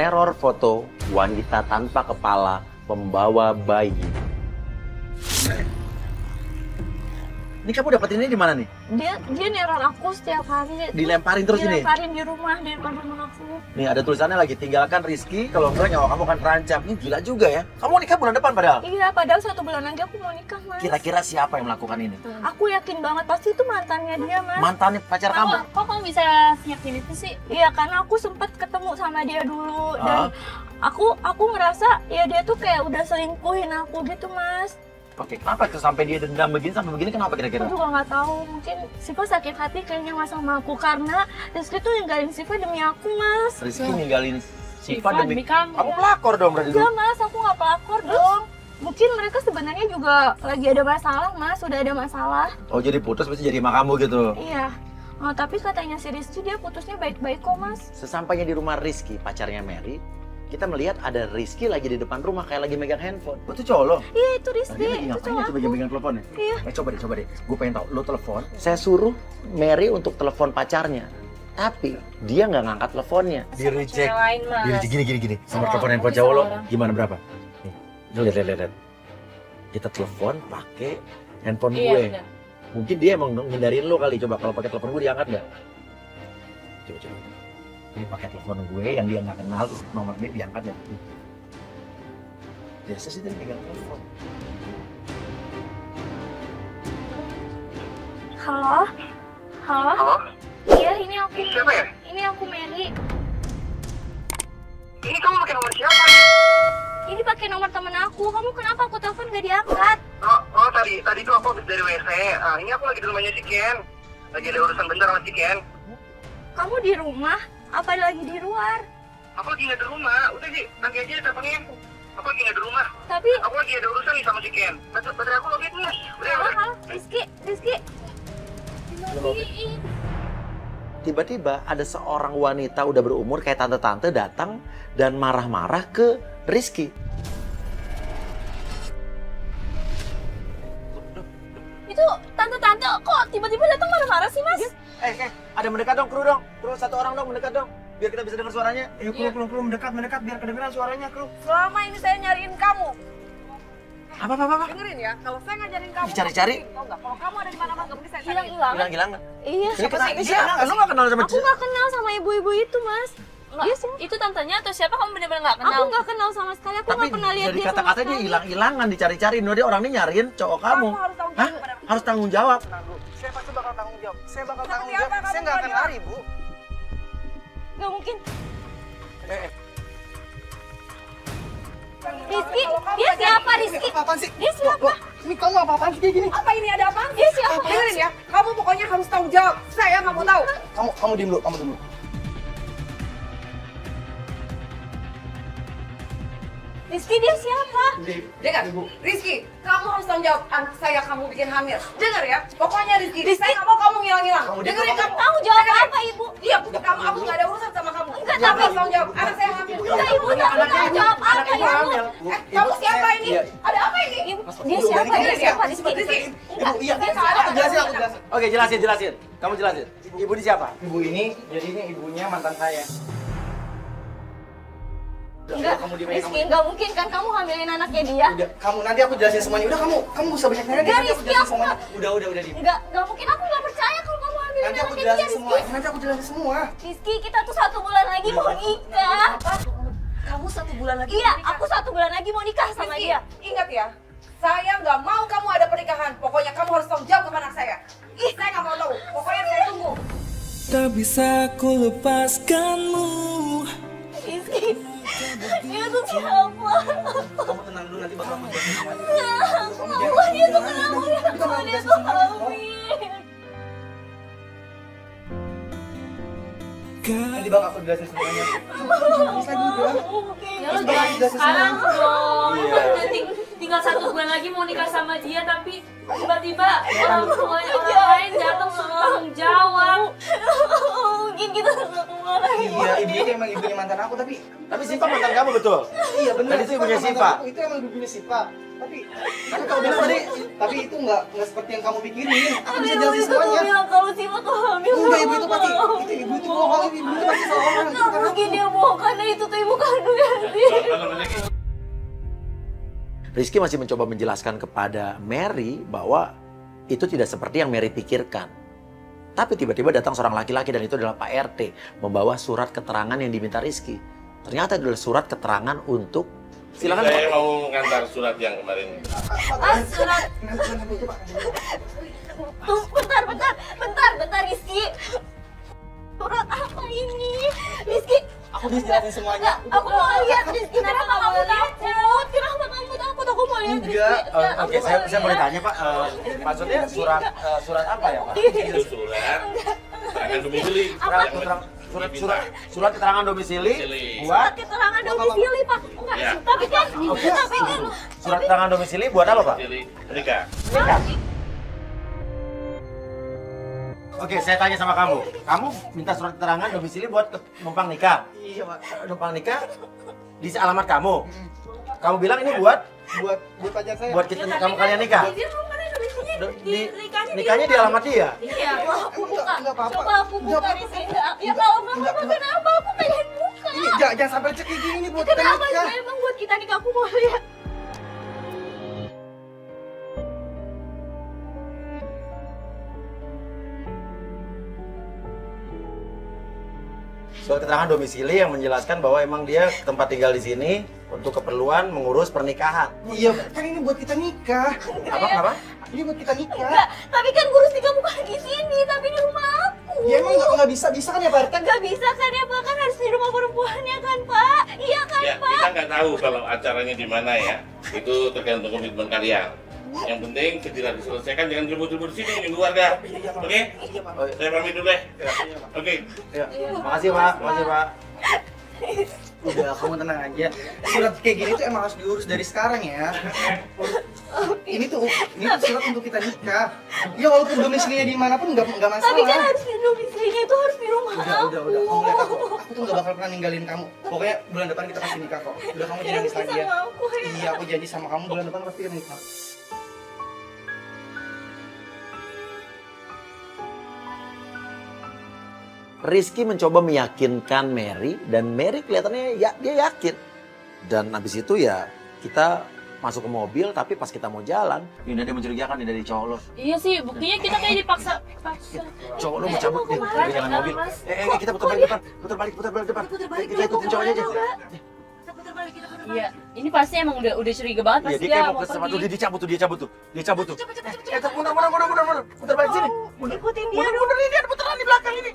Teror foto wanita tanpa kepala pembawa bayi. Ini kamu dapetin ini di mana nih? Dia neror aku setiap hari. Dilemparin terus ini? Dilemparin di rumah, di depan rumah aku. Nih ada tulisannya lagi, tinggalkan Rizky, kalau enggak nyawa kamu akan terancam. Ini gila juga ya. Kamu nikah bulan depan padahal? Iya, padahal 1 bulan lagi aku mau nikah, Mas. Kira-kira siapa yang melakukan ini? Aku yakin banget pasti itu mantannya dia, Mas. Mantannya pacar kamu? Kok kamu bisa yakin itu sih? Iya, karena aku sempat ketemu sama dia dulu dan aku ngerasa ya dia tuh kayak udah selingkuhin aku gitu, Mas. Oke, kenapa tuh sampai dia dendam begini sampai begini, kenapa kira-kira? Aku juga nggak tahu, mungkin Siva sakit hati kayaknya Mas sama aku karena Rizky tuh ninggalin Siva demi aku, Mas. Rizky ninggalin Siva demi kamu. Kamu pelakor dong berarti. Enggak, Mas, aku nggak pelakor dong. Mungkin mereka sebenarnya juga lagi ada masalah, Mas, sudah ada masalah. Oh, jadi putus pasti jadi sama kamu gitu? Iya. Oh, tapi katanya si Rizky dia putusnya baik-baik kok, Mas. Sesampainya di rumah Rizky, pacarnya Mary, kita melihat ada Rizky lagi di depan rumah kayak lagi megang handphone. Oh, itu cowok lo? Iya, itu Rizky. Lagi ngapain ya coba megang teleponnya? Iya. Coba deh. Gue pengen tahu, lo telepon. Saya suruh Mary untuk telepon pacarnya. Tapi dia nggak ngangkat teleponnya. Di reject. Di reject gini. Nomor telepon handphone cowok lo gimana berapa? Nih, lihat. Kita telepon pakai handphone gue. Bener. Mungkin dia emang ngindarin lo kali. Coba kalau pakai telepon gue diangkat nggak? Coba. Ini pakai telepon gue yang dia nggak kenal, nomor dia diangkat ya. Biasa sih tadi pegang telepon. Halo? Halo? Iya, ini aku. Siapa ya? Ini aku Mary. Ini kamu pakai nomor siapa? Ini pakai nomor temen aku. Kamu kenapa aku telepon gak diangkat? Oh tadi tuh aku habis dari WC. Ini aku lagi di rumahnya si Ken. Lagi ada urusan bentar sama si Ken. Kamu di rumah? Apa lagi di luar? Aku lagi nggak di rumah. Udah sih, nanti aja teleponnya. Aku lagi nggak di rumah. Tapi Aku lagi ada urusan nih sama si Ken. Baterai aku lagi nih. halo, Rizky. Tiba-tiba ada seorang wanita udah berumur kayak tante-tante datang dan marah-marah ke Rizky. Itu tante-tante kok tiba-tiba datang marah-marah sih, Mas? Ada mendekat dong, kru dong. Kru satu orang dong mendekat dong. Biar kita bisa dengar suaranya. Ayo kru mendekat biar kedengeran suaranya, kru. Selama ini saya nyariin kamu. Apa? Dengerin ya, kalau saya ngajarin kamu. Cari-cari. Tahu nggak? Kalau kamu ada di mana-mana, nggak mungkin saya cariin. Hilang. Iya. Ini siapa? Lu nggak kenal sama Aku nggak kenal sama ibu-ibu itu, Mas. Dia sih. Itu tantenya atau siapa kamu benar-benar nggak kenal? Aku nggak kenal sama sekali. Aku Tapi nggak pernah lihat dari dia sama kata-kata dia sekali. hilang-hilangan dicari-cari. Dia orang ini nyariin cowok kamu. harus tanggung Hah? jawab. Harus tanggung jawab. Saya pasti bakal tanggung jawab. Saya bakal tanggung jawab. Saya nggak akan lari, Bu. Nggak mungkin. Eh. Rizky, dia siapa Rizky? Apaan sih? Dia siapa? Ini kamu apa-apaan sih kayak gini? Apa ini ada apa? Dia siapa? Dengerin ya, kamu pokoknya harus tanggung jawab. Saya nggak mau tahu. Kamu diem dulu, kamu dulu. Rizky dia siapa? Dengar, Rizky, kamu harus tanggung jawab anak saya kamu bikin hamil. Dengar ya, pokoknya Rizky, saya nggak mau kamu ngilang-ngilang. Dengerin kamu. Kamu jawab apa, Ibu? Iya, kamu, aku nggak ada urusan sama kamu. Enggak, Kamu tapi- harus tanggung jawab. Anak saya hamil. Enggak, Ibu, tapi kamu jawab apa, Ibu? Kamu siapa ini? Ada apa ini? Ibu, dia siapa? Dia siapa, Rizky? Rizky. Enggak, Iya, dia siapa? aku jelasin. Oke, jelasin. Kamu jelasin. Ibu ini siapa? Ibu ini, jadi ini ibunya mantan saya. Enggak, Kamu di Rizky, enggak mungkin kan kamu hamilin anaknya dia? Udah, kamu nanti aku jelasin semuanya. Udah kamu gak usah banyak nanya. Enggak, Nanti aku Rizky, jelasin aku semuanya. Udah diem. Enggak mungkin, aku nggak percaya kalau kamu hamilin Nanti aku anaknya dia, jelasin semua. Rizky. Nanti aku jelasin semua. Rizky, kita tuh 1 bulan lagi mau nikah. Kamu 1 bulan lagi Iya, mau nikah? aku 1 bulan lagi mau nikah sama Rizky, dia. ingat ya, saya nggak mau kamu ada pernikahan. Pokoknya kamu harus tanggung jawab ke anak saya. Saya nggak mau tahu. Pokoknya saya tunggu. Tak bisa ku lepaskanmu. Rizky, dia tuh siapa? Kamu tenang dulu, nanti bakal aku jelasin semuanya. Dia tuh kenapa? Dia tuh hamil. Nanti bakal aku jelasin semuanya. Ya lu jelasin sekarang dong. Iya. Udah tinggal 1 bulan lagi mau nikah sama dia, tapi tiba-tiba orang tuanya orang lain datang untuk tanggung jawab. Mungkin kita 1 bulan lagi mau Iya, ibu ini emang ibunya mantan aku, tapi Tapi Siva mantan kamu betul? iya benar. Dan itu ibunya Siva? Itu emang ibunya Siva. Tapi kamu bilang tadi, tapi itu nggak seperti yang kamu pikirin. Aku bisa jelasin Ibu semuanya. bilang kalau Siva tuh hamil. Enggak, ibu itu pasti, ibu itu bohong, ibu itu pasti salah orang. Nggak mungkin dia bohong karena itu tuh ibu kandungnya sih. Rizky masih mencoba menjelaskan kepada Mary bahwa itu tidak seperti yang Mary pikirkan. Tapi tiba-tiba datang seorang laki-laki dan itu adalah Pak RT membawa surat keterangan yang diminta Rizky. Ternyata itu adalah surat keterangan untuk silakan. Saya mau ngantar surat yang kemarin. Surat. Tunggu, bentar Rizky. Surat apa ini? Rizky. Aku bisa jelasin semuanya. Aku mau lihat Rizky. Kenapa kamu takut? Kenapa kamu takut? Aku mau lihat Rizky. Oke, saya boleh tanya Pak, maksudnya surat apa ya Pak? Itu surat keterangan domisili. Surat keterangan domisili buat Surat keterangan domisili Pak. Enggak, Ya. tapi kan surat keterangan domisili buat apa Pak? Domisili menikah. Oke, saya tanya sama kamu. Kamu minta surat keterangan domisili buat numpang nikah? Iya, Pak. Numpang nikah di alamat kamu. Kamu bilang ini buat Buat pacar saya. buat kita kamu kalian nikah. Dia kemarin domisilinya di Nikahnya di alamat dia. Iya, aku buka. Enggak apa-apa. Coba aku buka di sini. Ya kalau nggak apa kenapa? Aku pengen buka. Ini jangan sampai cek kayak gini buat kita Kenapa nikah. emang buat kita nikah? Aku mau lihat. Surat keterangan domisili yang menjelaskan bahwa emang dia tempat tinggal di sini untuk keperluan mengurus pernikahan. Iya, kan ini buat kita nikah. Apa? Ini buat kita nikah. Enggak, tapi kan ngurus nikah bukan di sini, tapi di rumah aku. Ya emang nggak bisa kan ya Pak RT? Nggak bisa kan ya Pak, kan harus di rumah perempuannya kan Pak? Iya kan Ya, Pak? kita nggak tahu kalau acaranya di mana ya. Itu tergantung komitmen kalian. Yang penting segera diselesaikan, jangan ribut-ribut di sini, di keluarga. Oke? Saya pamit dulu deh. Oke. Ya. Makasih Pak, makasih Pak. Udah, kamu tenang aja. Surat kayak gini tuh emang harus diurus dari sekarang ya. Ini tuh surat untuk kita nikah. Ya walaupun domisilinya di mana pun nggak masalah. Tapi kan harus di domisilinya itu harus di rumah Udah. Kamu lihat aku tuh nggak bakal pernah ninggalin kamu. Pokoknya bulan depan kita pasti nikah kok. Udah, kamu jangan nangis lagi ya. Sama aku ya. Iya, aku janji sama kamu bulan depan pasti kita nikah. Rizky mencoba meyakinkan Mary dan Mary kelihatannya ya dia yakin. Dan habis itu ya kita masuk ke mobil tapi pas kita mau jalan, ini dia mencurigakan nih dari cowok lo. Iya sih, buktinya kita kayak dipaksa. Cowok lo mau cabut deh dari jalan mobil. Kita putar balik depan. Kita ikutin cowoknya aja. Iya, ini pasti emang udah curiga banget Iya, pasti dia kayak dia mau ke sama tuh, pergi. dia cabut tuh. Mundur. Putar balik sini. Ikutin dia dong. Mundur, ini ada putaran di belakang ini.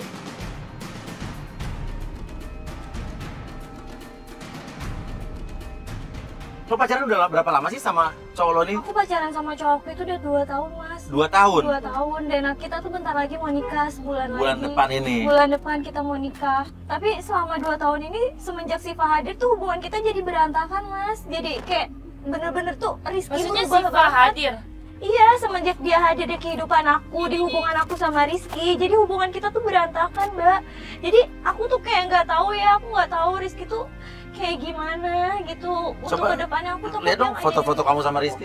Lo pacaran udah berapa lama sih sama cowok lo nih? Aku pacaran sama cowokku itu udah 2 tahun Mas. 2 tahun? 2 tahun dan kita tuh bentar lagi mau nikah sebulan Bulan lagi. depan ini? Bulan depan kita mau nikah. Tapi selama 2 tahun ini semenjak Siva hadir tuh hubungan kita jadi berantakan Mas. Jadi kayak bener-bener tuh Rizky Maksudnya tuh berubah Siva banget. hadir? Iya, semenjak dia hadir di kehidupan aku, di hubungan aku sama Rizky. Jadi hubungan kita tuh berantakan Mbak. Jadi aku tuh kayak nggak tahu ya, aku nggak tahu Rizky tuh kayak gimana gitu. Untuk Coba kedepannya aku tuh lihat dong foto-foto kamu sama Rizky.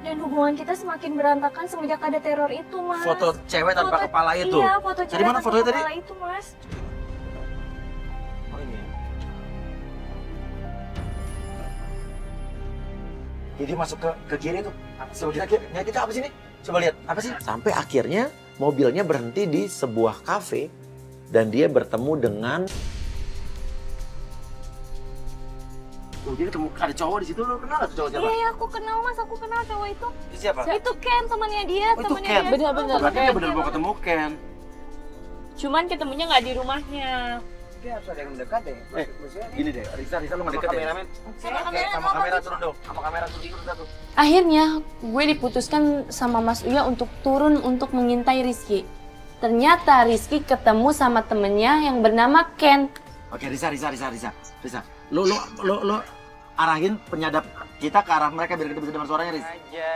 Dan hubungan kita semakin berantakan semenjak ada teror itu, Mas. Foto cewek tanpa kepala itu? Iya, foto cewek Dari mana tanpa fotonya tadi? kepala itu, Mas. Oh ini. Jadi masuk ke kiri tuh. Coba lihat kita apa sih ini? Coba lihat, apa sih? Sampai akhirnya mobilnya berhenti di sebuah kafe dan dia bertemu dengan dia ketemu ada cowok di situ, lo kenal gak tuh cowok siapa? Iya, aku kenal Mas, aku kenal cowok itu. Itu siapa? Itu Ken, temannya dia, Oh, itu temannya Ken. dia. Bener-bener. Berarti dia bener mau ketemu Ken. Cuman ketemunya nggak di rumahnya. Dia harus ada yang mendekat deh. Gini deh, Risa lu mendekat deh. Sama kamera turun dong, sama kamera turun satu. Akhirnya gue diputuskan sama Mas Uya untuk turun untuk mengintai Rizky. Ternyata Rizky ketemu sama temennya yang bernama Ken. Oke, Risa. Lo arahin penyadap kita ke arah mereka biar kita bisa dengar suaranya, Riz. Aja.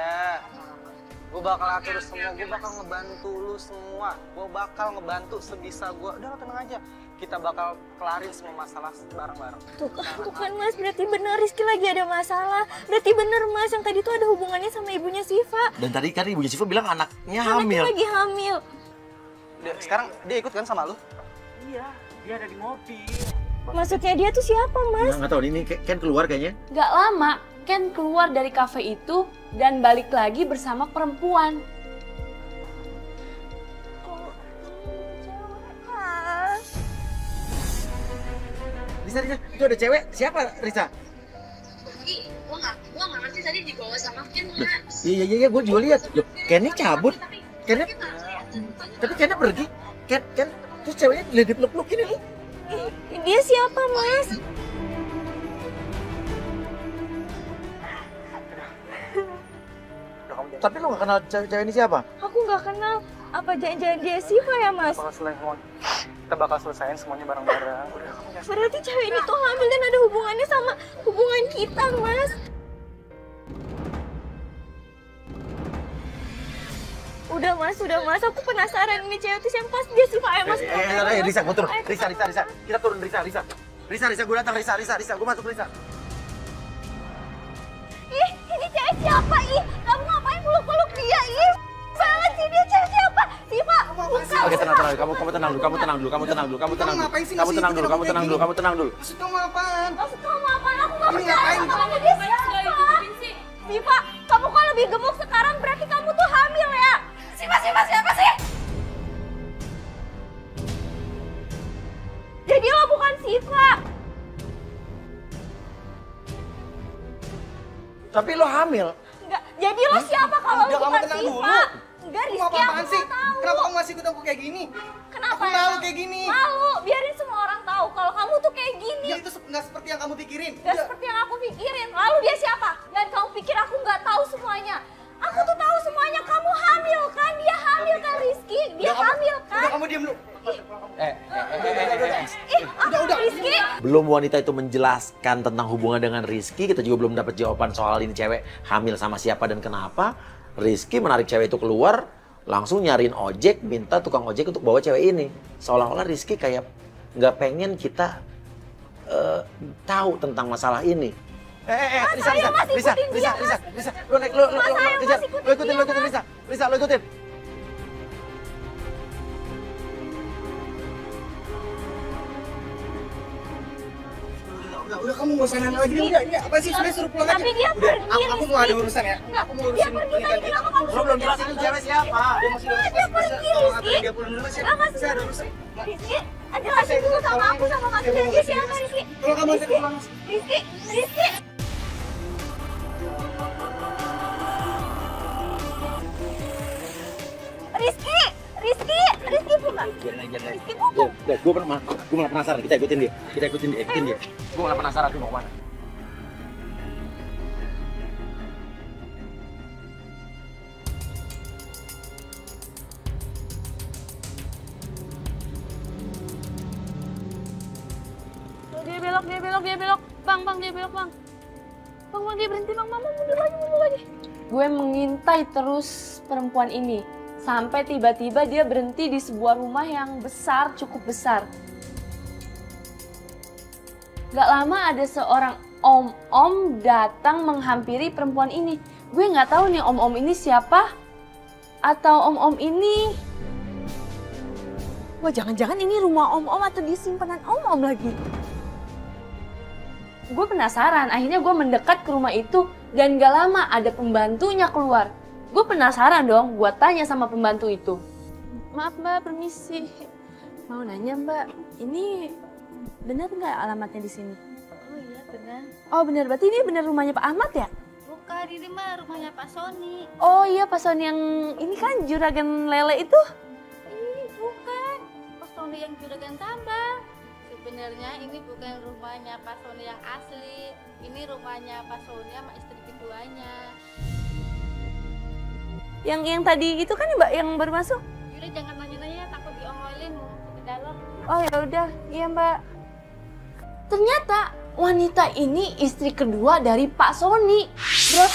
Gue bakal atur semua, gue bakal ngebantu lu semua. Gue bakal ngebantu sebisa gue. Udah tenang aja. Kita bakal kelarin semua masalah bareng-bareng. Tuh kan Mas, berarti benar Rizky lagi ada masalah. Berarti benar Mas, yang tadi tuh ada hubungannya sama ibunya Siva. Dan tadi kan ibunya Siva bilang anaknya hamil. Anaknya lagi hamil. Sekarang dia ikut kan sama lu? Iya, dia ada di mobil. Maksudnya dia tuh siapa Mas? Nggak tahu, ini Ken keluar kayaknya. Gak lama, Ken keluar dari kafe itu dan balik lagi bersama perempuan. Risa, itu ada cewek. Siapa, Risa? Gua nggak ngerti tadi dibawa sama Ken, Mas. Iya, gue juga lihat. Loh, Kennya cabut. Tapi Kennya pergi. Ken, terus ceweknya dipeluk-pelukin ini. Dia siapa Mas? Tapi lo gak kenal cewek ini siapa? Aku nggak kenal. Apa jangan-jangan dia Siva ya Mas? Kita bakal selesaiin semuanya bareng-bareng. Berarti cewek ini tuh hamil dan ada hubungannya sama hubungan kita Mas. Udah Mas, aku penasaran ini cewek itu siapa. Pasti dia Siva ya Mas. Risa, gue turun. Risa. Kita turun, Risa. Risa, gue datang, Risa. Gue masuk, Risa. Ih, ini cewek siapa? Ih, kamu ngapain peluk-peluk dia? Ih, banget sih dia cewek siapa? Siva, bukan. Oke, tenang. Kamu tenang dulu. Kamu tenang dulu. Kamu tenang dulu. Maksud kamu apaan? Maksud kamu apaan? Aku nggak Ini percaya ngapain? sama kamu. Dia siapa? Siva, kamu kok lebih gemuk sekarang? Berarti kamu tuh hamil ya? Siva, siapa sih? Jadi lo bukan Siva. Tapi lo hamil. Enggak, jadi lo siapa kalau lo Udah, kamu bukan tenang Siva? dulu. Enggak, Kamu Rizky, aku apaan sih? nggak tahu. Kenapa kamu masih ikut aku kayak gini? Kenapa? Aku malu kayak gini. Malu, biarin semua orang tahu kalau kamu tuh kayak gini. Ya itu nggak seperti yang kamu pikirin. Gak seperti yang aku pikirin. Lalu dia siapa? Dan kamu pikir aku nggak tahu semuanya? Aku tuh tahu semuanya. Kamu hamil kan? Dia hamil kan Rizky? Dia hamil kan? Udah kamu diam dulu. Udah, Rizky. Belum wanita itu menjelaskan tentang hubungan dengan Rizky, kita juga belum dapat jawaban soal ini cewek hamil sama siapa dan kenapa. Rizky menarik cewek itu keluar, langsung nyariin ojek, minta tukang ojek untuk bawa cewek ini. Seolah-olah Rizky kayak nggak pengen kita tahu tentang masalah ini. Risa, lo naik, lo ikutin Risa, lo ikutin. Udah kamu nggak usah nanya lagi. Udah, ini apa sih? Sudah suruh pulang aja. Tapi dia Udah, pergi, aku mau ada urusan ya. Aku mau Dia urusin pergi pernikahan tadi. dia. Kenapa kamu Lo belum jelasin itu cewek siapa? Dia pergi, Rizky. Dia pulang dulu sih. Kenapa Saya ada urusan. Rizky, jelasin dulu sama aku sama Mas Rizky. Dia siapa Rizky? Kalau kamu masih pulang. Rizky. Rizky bukan. Rizky bukan. Gue malah penasaran, kita ikutin dia. Gue malah penasaran tuh mau kemana. Dia belok. Bang, dia belok, Bang. Bang, dia berhenti, Bang. Mama mundur lagi. Gue mengintai terus perempuan ini. Sampai tiba-tiba dia berhenti di sebuah rumah yang besar, cukup besar. Gak lama ada seorang om-om datang menghampiri perempuan ini. Gue nggak tahu nih om-om ini siapa. Atau om-om ini... Wah, jangan-jangan ini rumah om-om atau di simpanan om-om lagi. Gue penasaran, akhirnya gue mendekat ke rumah itu. Dan gak lama ada pembantunya keluar. Gue penasaran dong, gue tanya sama pembantu itu. Maaf Mbak, permisi. Mau nanya Mbak, ini benar nggak alamatnya di sini? Oh iya benar. Oh benar, berarti ini benar rumahnya Pak Ahmad ya? Bukan, ini mah rumahnya Pak Sony. Oh iya, Pak Sony yang ini kan juragan lele itu? Ih, bukan. Pak Sony yang juragan tambang. Sebenarnya ini bukan rumahnya Pak Sony yang asli. Ini rumahnya Pak Sony sama istri keduanya. Yang tadi itu kan Mbak yang baru masuk? Yaudah jangan nanya-nanya, takut diongolin mau ke dalam. Oh ya udah, iya Mbak. Ternyata wanita ini istri kedua dari Pak Sony. Berarti